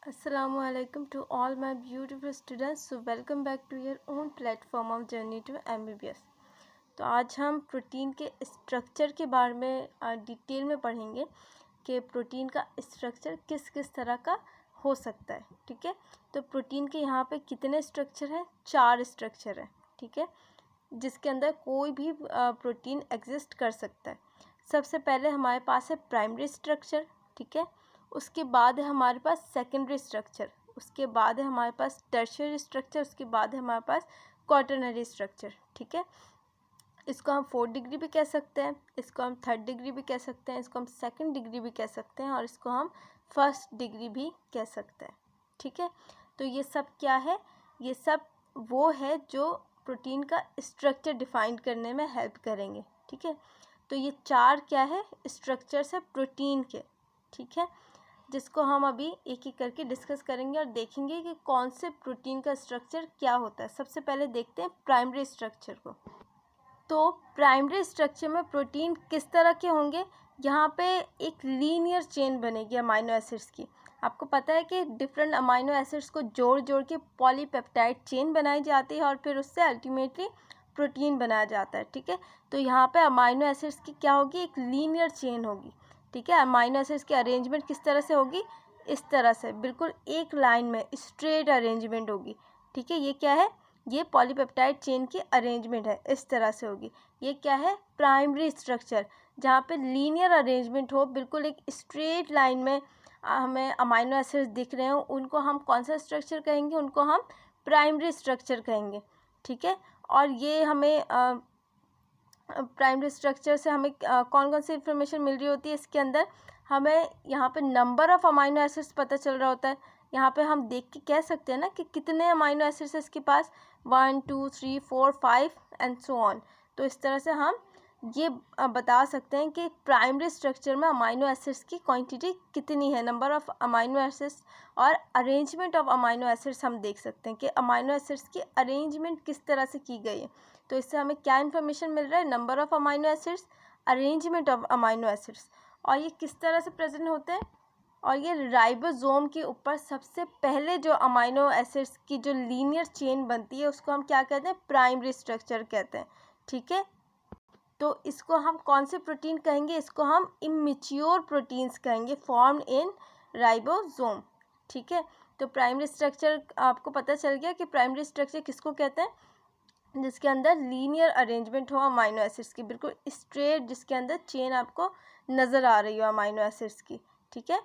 Assalamualaikum to all my beautiful students. So welcome back to your own platform of Journey to MBBS. तो आज हम protein के structure के बारे में डिटेल में पढ़ेंगे कि प्रोटीन का स्ट्रक्चर किस किस तरह का हो सकता है। ठीक है, तो प्रोटीन के यहाँ पे कितने स्ट्रक्चर हैं? 4 स्ट्रक्चर हैं। ठीक है, जिसके अंदर कोई भी प्रोटीन एग्जिस्ट कर सकता है। सबसे पहले हमारे पास है प्राइमरी स्ट्रक्चर। ठीक है, उसके बाद है हमारे पास सेकेंडरी स्ट्रक्चर, उसके बाद है हमारे पास टर्शियरी स्ट्रक्चर, उसके बाद है हमारे पास क्वाटरनरी स्ट्रक्चर। ठीक है, इसको हम 4th डिग्री भी कह सकते हैं, इसको हम 3rd डिग्री भी कह सकते हैं, इसको हम 2nd डिग्री भी कह सकते हैं और इसको हम 1st डिग्री भी कह सकते हैं। ठीक है, तो ये सब क्या है? ये सब वो है जो प्रोटीन का स्ट्रक्चर डिफाइन करने में हेल्प करेंगे। ठीक है, तो ये 4 क्या है? स्ट्रक्चर्स है प्रोटीन के। ठीक है, जिसको हम अभी एक एक करके डिस्कस करेंगे और देखेंगे कि कौन से प्रोटीन का स्ट्रक्चर क्या होता है। सबसे पहले देखते हैं प्राइमरी स्ट्रक्चर को। तो प्राइमरी स्ट्रक्चर में प्रोटीन किस तरह के होंगे? यहाँ पे एक लीनियर चेन बनेगी अमाइनो एसिड्स की। आपको पता है कि डिफरेंट अमाइनो एसिड्स को जोड़ जोड़ के पॉलीपेप्टाइड चेन बनाई जाती है और फिर उससे अल्टीमेटली प्रोटीन बनाया जाता है। ठीक है, तो यहाँ पे अमाइनो एसिड्स की क्या होगी? एक लीनियर चेन होगी। ठीक है, अमाइनो एसिड्स की अरेंजमेंट किस तरह से होगी? इस तरह से, बिल्कुल एक लाइन में स्ट्रेट अरेंजमेंट होगी। ठीक है, ये क्या है? ये पॉलीपेप्टाइड चेन की अरेंजमेंट है, इस तरह से होगी। ये क्या है? प्राइमरी स्ट्रक्चर, जहाँ पे लीनियर अरेंजमेंट हो, बिल्कुल एक स्ट्रेट लाइन में हमें अमाइनो एसिड्स दिख रहे हो, उनको हम कौन सा स्ट्रक्चर कहेंगे? उनको हम प्राइमरी स्ट्रक्चर कहेंगे। ठीक है, और ये हमें प्राइमरी स्ट्रक्चर से हमें कौन कौन सी इन्फॉर्मेशन मिल रही होती है? इसके अंदर हमें यहाँ पे नंबर ऑफ़ अमाइनो एसिड्स पता चल रहा होता है। यहाँ पे हम देख के कह सकते हैं ना कि कितने अमाइनो एसिड्स है इसके पास, 1 2 3 4 5 एंड सो ऑन। तो इस तरह से हम ये बता सकते हैं कि प्राइमरी स्ट्रक्चर में अमाइनो एसिड्स की क्वांटिटी कितनी है, नंबर ऑफ़ अमाइनो एसिड्स और अरेंजमेंट ऑफ अमाइनो एसिड्स हम देख सकते हैं कि अमाइनो एसिड्स की अरेंजमेंट किस तरह से की गई है। तो इससे हमें क्या इन्फॉर्मेशन मिल रहा है? Number of amino acids, arrangement of amino acids. और ये किस तरह से प्रेजेंट होते हैं? और ये राइबोसोम के ऊपर सबसे पहले जो अमाइनो एसिड्स की जो लीनियर चेन बनती है उसको हम क्या कहते हैं? प्राइमरी स्ट्रक्चर कहते हैं। ठीक है, तो इसको हम कौन से प्रोटीन कहेंगे? इसको हम इमेच्योर प्रोटीन्स कहेंगे, फॉर्म्ड इन राइबोसोम। ठीक है, तो प्राइमरी स्ट्रक्चर आपको पता चल गया कि प्राइमरी स्ट्रक्चर किसको कहते हैं? जिसके अंदर लीनियर अरेंजमेंट हो अमाइनो एसिड्स की, बिल्कुल स्ट्रेट, जिसके अंदर चेन आपको नज़र आ रही हो अमाइनो एसिड्स की। ठीक है,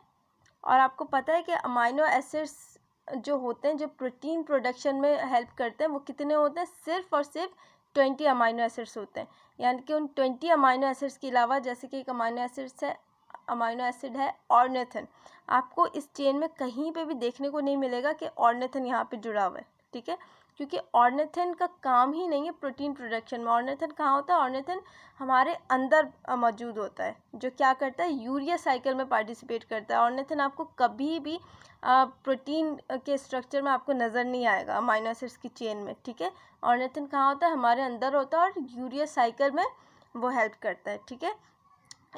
और आपको पता है कि अमाइनो एसिड्स जो होते हैं, जो प्रोटीन प्रोडक्शन में हेल्प करते हैं, वो कितने होते हैं? सिर्फ और सिर्फ 20 अमाइनो एसिड्स होते हैं। यानी कि उन 20 अमाइनो एसिड्स के अलावा, जैसे कि एक अमाइनो एसिड है ऑर्निथिन, आपको इस चेन में कहीं पे भी देखने को नहीं मिलेगा कि ऑर्निथिन यहाँ पे जुड़ा हुआ है। ठीक है, क्योंकि ऑर्निथिन का काम ही नहीं है प्रोटीन प्रोडक्शन में। ऑर्निथिन कहाँ होता है? ऑर्निथिन हमारे अंदर मौजूद होता है, जो क्या करता है? यूरिया साइकिल में पार्टिसिपेट करता है। ऑर्निथिन आपको कभी भी प्रोटीन के स्ट्रक्चर में आपको नज़र नहीं आएगा अमाइनो एसिड्स की चेन में। ठीक है, ऑर्निथिन कहाँ होता है? हमारे अंदर होता है और यूरिया साइकिल में वो हेल्प करता है। ठीक है,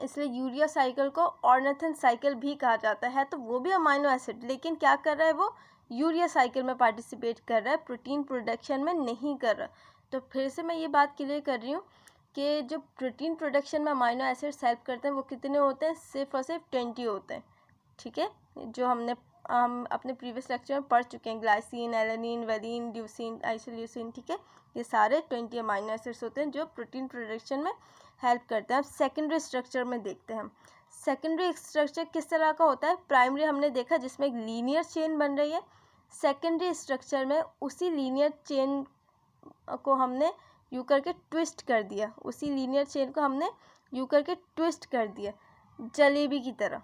इसलिए यूरिया साइकिल को ऑर्निथिन साइकिल भी कहा जाता है। तो वो भी अमाइनो एसिड, लेकिन क्या कर रहा है? वो यूरिया साइकिल में पार्टिसिपेट कर रहा है, प्रोटीन प्रोडक्शन में नहीं कर रहा। तो फिर से मैं ये बात क्लियर कर रही हूँ कि जो प्रोटीन प्रोडक्शन में अमाइनो एसिड्स हेल्प करते हैं वो कितने होते हैं? सिर्फ और सिर्फ 20 होते हैं। ठीक है, जो हम अपने प्रीवियस लेक्चर में पढ़ चुके हैं, glycine, alanine, valine, leucine, isoleucine. ठीक है, ये सारे 20 अमाइनो एसिड्स होते हैं जो प्रोटीन प्रोडक्शन में हेल्प करते हैं। अब सेकेंडरी स्ट्रक्चर में देखते हैं हम। सेकेंडरी स्ट्रक्चर किस तरह का होता है? प्राइमरी हमने देखा जिसमें एक लीनियर चेन बन रही है। सेकेंडरी स्ट्रक्चर में उसी लीनियर चेन को हमने यूँ करके ट्विस्ट कर दिया, उसी लीनियर चेन को हमने यूँ करके ट्विस्ट कर दिया जलेबी की तरह।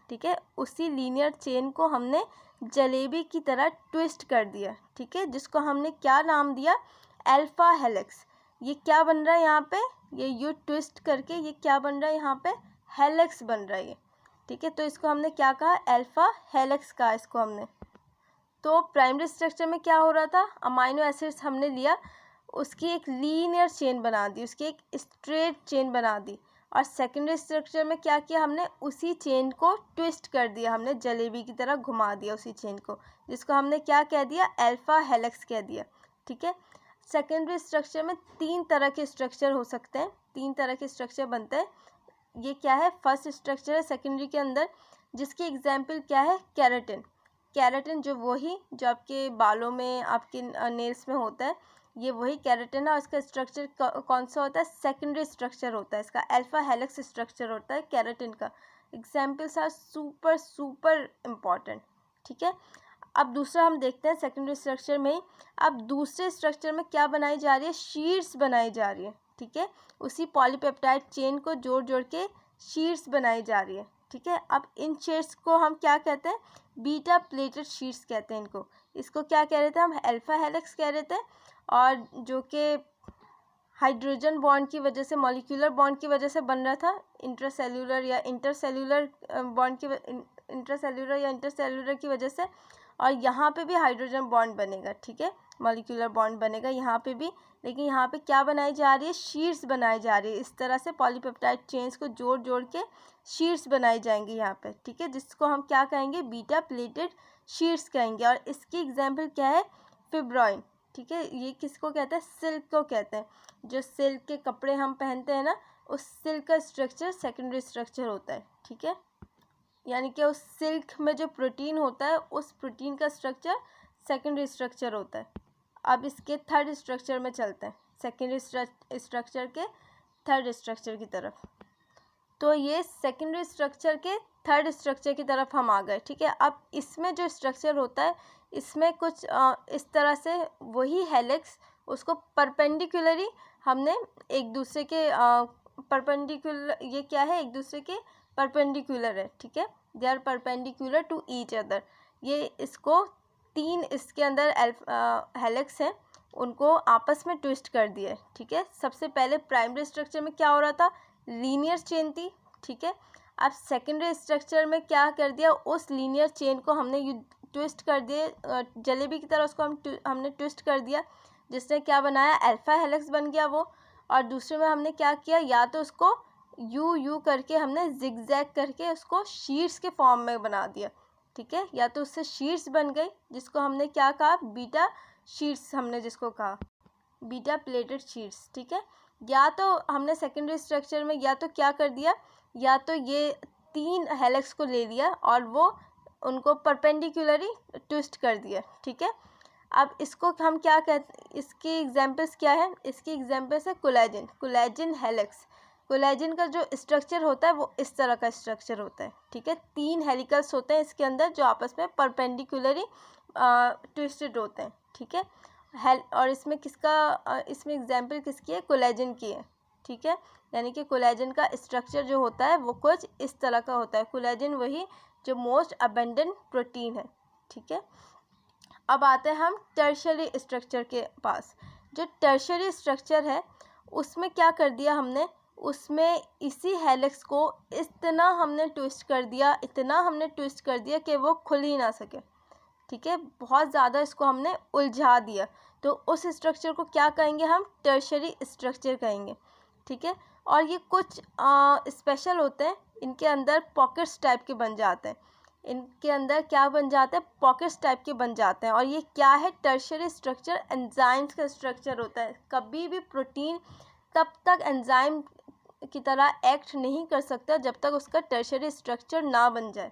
ठीक है, उसी लीनियर चेन को हमने जलेबी की तरह ट्विस्ट कर दिया। ठीक है, जिसको हमने क्या नाम दिया? Alpha helix. ये क्या बन रहा है यहाँ पे? ये यू ट्विस्ट करके ये क्या बन रहा है यहाँ पे? हेलिक्स बन रहा है ये। ठीक है, तो इसको हमने क्या कहा? अल्फा हेलिक्स कहा इसको हमने। तो प्राइमरी स्ट्रक्चर में क्या हो रहा था? अमाइनो एसिड्स हमने लिया, उसकी एक लीनियर चेन बना दी, उसकी एक स्ट्रेट चेन बना दी। और सेकेंडरी स्ट्रक्चर में क्या किया हमने, उसी चेन को ट्विस्ट कर दिया, हमने जलेबी की तरह घुमा दिया उसी चेन को, जिसको हमने क्या कह दिया, अल्फा हेलिक्स कह दिया। ठीक है, सेकेंडरी स्ट्रक्चर में 3 तरह के स्ट्रक्चर हो सकते हैं, 3 तरह के स्ट्रक्चर बनते हैं। ये क्या है, फर्स्ट स्ट्रक्चर है सेकेंडरी के अंदर, जिसकी एग्जाम्पल क्या है, केराटिन। केराटिन जो आपके बालों में, आपके नेल्स में होता है, ये वही केराटिन है। और इसका स्ट्रक्चर कौन सा होता है, सेकेंडरी स्ट्रक्चर होता है, इसका अल्फा हेलिक्स स्ट्रक्चर होता है केराटिन का। Examples are super super important. ठीक है, अब दूसरा हम देखते हैं सेकेंडरी स्ट्रक्चर में ही। अब दूसरे स्ट्रक्चर में क्या बनाई जा रही है, शीट्स बनाई जा रही है। ठीक है, उसी पॉलीपेप्टाइड चेन को जोड़ जोड़ के शीट्स बनाई जा रही है। ठीक है, अब इन शीट्स को हम क्या कहते हैं, बीटा प्लेटेड शीट्स कहते हैं इनको। इसको क्या कह रहे थे हम, अल्फा हेलिक्स कह रहे थे, और जो कि हाइड्रोजन बॉन्ड की वजह से, मॉलिक्यूलर बॉन्ड की वजह से बन रहा था, इंट्रासेल्यूलर या इंटरसेल्यूलर बॉन्ड की, इंट्रासेल्यूलर या इंटरसेल्यूलर की वजह से। और यहाँ पे भी हाइड्रोजन बॉन्ड बनेगा। ठीक है, मॉलिक्यूलर बॉन्ड बनेगा यहाँ पे भी, लेकिन यहाँ पे क्या बनाई जा रही है, शीट्स बनाई जा रही है। इस तरह से पॉलीपेप्टाइड चेन्स को जोड़ जोड़ के शीट्स बनाई जाएंगी यहाँ पे। ठीक है, जिसको हम क्या कहेंगे, बीटा प्लेटेड शीट्स कहेंगे। और इसकी एग्जाम्पल क्या है, फिब्रोइन। ठीक है, ये किसको कहते हैं, सिल्क को कहते हैं। जो सिल्क के कपड़े हम पहनते हैं ना, उस सिल्क का स्ट्रक्चर सेकेंडरी स्ट्रक्चर होता है। ठीक है, यानी कि उस सिल्क में जो प्रोटीन होता है, उस प्रोटीन का स्ट्रक्चर सेकेंडरी स्ट्रक्चर होता है। अब इसके थर्ड स्ट्रक्चर में चलते हैं, सेकेंडरी स्ट्रक्चर के थर्ड स्ट्रक्चर की तरफ। तो ये सेकेंडरी स्ट्रक्चर के थर्ड स्ट्रक्चर की तरफ हम आ गए। ठीक है, अब इसमें जो स्ट्रक्चर होता है, इसमें कुछ इस तरह से वही हेलिक्स, उसको परपेंडिकुलरी हमने एक दूसरे के परपेंडिकुलर, ये क्या है, एक दूसरे के परपेंडिकुलर है। ठीक है, they are perpendicular to each other. ये इसको 3 इसके अंदर हेलिक्स हैं, उनको आपस में ट्विस्ट कर दिया है। ठीक है, सबसे पहले प्राइमरी स्ट्रक्चर में क्या हो रहा था, लीनियर चेन थी। ठीक है, अब सेकेंडरी स्ट्रक्चर में क्या कर दिया, उस लीनियर चेन को हमने ट्विस्ट कर दिए, जलेबी की तरह उसको हमने ट्विस्ट कर दिया, जिसने क्या बनाया, अल्फा हेलिक्स बन गया वो। और दूसरे में हमने क्या किया, या तो उसको यू करके हमने जिगजैग करके उसको शीट्स के फॉर्म में बना दिया। ठीक है, या तो उससे शीट्स बन गई, जिसको हमने क्या कहा, बीटा शीट्स, हमने जिसको कहा बीटा प्लेटेड शीट्स। ठीक है, या तो हमने सेकेंडरी स्ट्रक्चर में या तो क्या कर दिया, या तो ये 3 हेलिक्स को ले लिया और वो उनको परपेंडिकुलरी ट्विस्ट कर दिया। ठीक है, अब इसको हम क्या कहते, इसकी एग्जांपल्स क्या है, इसकी एग्जांपल्स है कोलेजन, कोलेजन हेलिक्स। कोलेजन का जो स्ट्रक्चर होता है वो इस तरह का स्ट्रक्चर होता है। ठीक है, 3 हेलिकल्स होते हैं इसके अंदर, जो आपस में परपेंडिकुलरी ट्विस्टेड होते हैं। ठीक है, और इसमें इसमें एग्जाम्पल किसकी है, कोलेजन की है। ठीक है, यानी कि कोलेजन का स्ट्रक्चर जो होता है वो कुछ इस तरह का होता है। कोलेजन वही जो मोस्ट अबेंडेंट प्रोटीन है। ठीक है, अब आते हैं हम टर्शियरी स्ट्रक्चर के पास। जो टर्शियरी स्ट्रक्चर है, उसमें क्या कर दिया हमने, उसमें इसी हेलिक्स को इतना हमने ट्विस्ट कर दिया, इतना हमने ट्विस्ट कर दिया कि वो खुल ही ना सके। ठीक है, बहुत ज़्यादा इसको हमने उलझा दिया, तो उस स्ट्रक्चर को क्या कहेंगे हम, टर्शियरी स्ट्रक्चर कहेंगे। ठीक है, और ये कुछ स्पेशल होते हैं, इनके अंदर पॉकेट्स टाइप के बन जाते हैं, इनके अंदर क्या बन जाते हैं, पॉकेट्स टाइप के बन जाते हैं। और ये क्या है, टर्शियरी स्ट्रक्चर एंजाइम्स का स्ट्रक्चर होता है। कभी भी प्रोटीन तब तक एंजाइम की तरह एक्ट नहीं कर सकता जब तक उसका टर्शियरी स्ट्रक्चर ना बन जाए।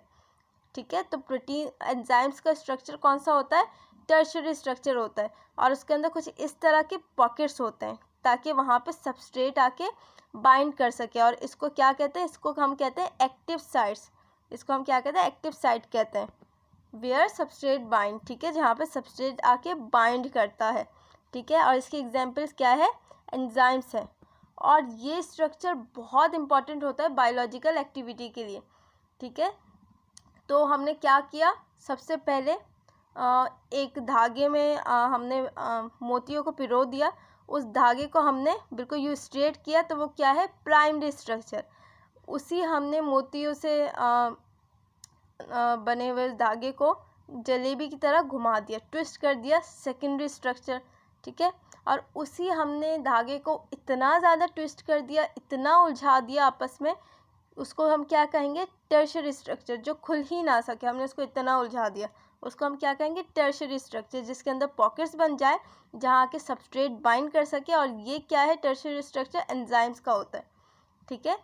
ठीक है, तो प्रोटीन एंजाइम्स का स्ट्रक्चर कौन सा होता है, टर्शियरी स्ट्रक्चर होता है। और उसके अंदर कुछ इस तरह के पॉकेट्स होते हैं, ताकि वहाँ पे सबस्ट्रेट आके बाइंड कर सके। और इसको क्या कहते हैं, इसको हम कहते हैं एक्टिव साइट्स। इसको हम क्या कहते हैं, एक्टिव साइट कहते हैं, वेयर सबस्ट्रेट बाइंड। ठीक है, जहाँ पे सबस्ट्रेट आके बाइंड करता है। ठीक है, और इसकी एग्जाम्पल्स क्या है, एंजाइम्स है। और ये स्ट्रक्चर बहुत इंपॉर्टेंट होता है बायोलॉजिकल एक्टिविटी के लिए। ठीक है, तो हमने क्या किया, सबसे पहले एक धागे में हमने मोतियों को पिरो दिया, उस धागे को हमने बिल्कुल यूँ स्ट्रेट किया, तो वो क्या है, प्राइमरी स्ट्रक्चर। उसी हमने मोतियों से बने हुए धागे को जलेबी की तरह घुमा दिया, ट्विस्ट कर दिया, सेकेंडरी स्ट्रक्चर। ठीक है, और उसी हमने धागे को इतना ज़्यादा ट्विस्ट कर दिया, इतना उलझा दिया आपस में, उसको हम क्या कहेंगे, टर्शियरी स्ट्रक्चर। जो खुल ही ना सके, हमने उसको इतना उलझा दिया, उसको हम क्या कहेंगे, टर्शियरी स्ट्रक्चर, जिसके अंदर पॉकेट्स बन जाए जहाँ आके सबस्ट्रेट बाइंड कर सके। और ये क्या है, टर्शियरी स्ट्रक्चर एंजाइम्स का होता है, ठीक है।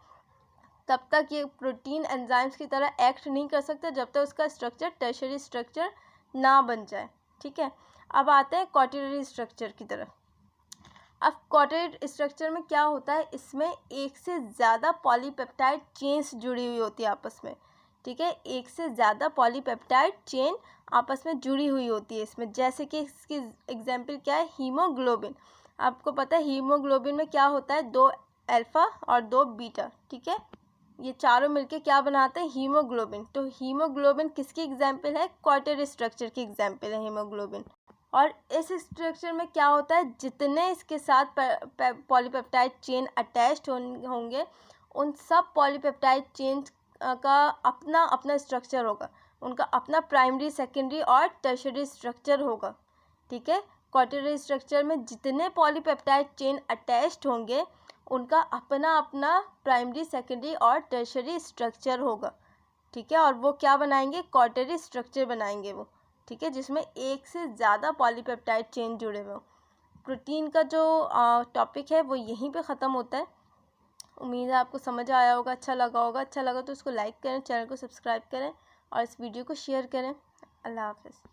तब तक ये प्रोटीन एंजाइम्स की तरह एक्ट नहीं कर सकता जब तक उसका स्ट्रक्चर टर्शियरी स्ट्रक्चर ना बन जाए, ठीक है। अब आते हैं क्वाटरनरी स्ट्रक्चर की तरफ। अब क्वाटरनरी स्ट्रक्चर में क्या होता है, इसमें एक से ज़्यादा पॉलीपेप्टाइड चेन्स जुड़ी हुई होती है आपस में, ठीक है। एक से ज़्यादा पॉलीपेप्टाइड चेन आपस में जुड़ी हुई होती है इसमें। जैसे कि इसकी एग्जांपल क्या है, हीमोग्लोबिन। आपको पता है हीमोग्लोबिन में क्या होता है, 2 अल्फ़ा और 2 बीटा, ठीक है। ये चारों मिलके क्या बनाते हैं, हीमोग्लोबिन। तो हीमोग्लोबिन किसकी एग्जांपल है, क्वाटरनरी स्ट्रक्चर की एग्जांपल है हीमोग्लोबिन। और इस स्ट्रक्चर में क्या होता है, जितने इसके साथ पॉलीपेप्टाइड चेन अटैच्ड होंगे, उन सब पॉलीपेप्टाइड चेन का अपना अपना स्ट्रक्चर होगा, उनका अपना प्राइमरी, सेकेंडरी और टर्शियरी स्ट्रक्चर होगा, ठीक है। क्वाटरनरी स्ट्रक्चर में जितने पॉलीपेप्टाइड चेन अटैच्ड होंगे, उनका अपना अपना प्राइमरी, सेकेंडरी और टर्शियरी स्ट्रक्चर होगा, ठीक है। और वो क्या बनाएंगे, क्वाटरनरी स्ट्रक्चर बनाएंगे वो, ठीक है, जिसमें एक से ज़्यादा पॉलीपेप्टाइड चेन जुड़े हुए हों। प्रोटीन का जो टॉपिक है वो यहीं पे ख़त्म होता है। उम्मीद है आपको समझ आया होगा, अच्छा लगा होगा। अच्छा लगा तो इसको लाइक करें, चैनल को सब्सक्राइब करें और इस वीडियो को शेयर करें। अल्लाह हाफ़िज़।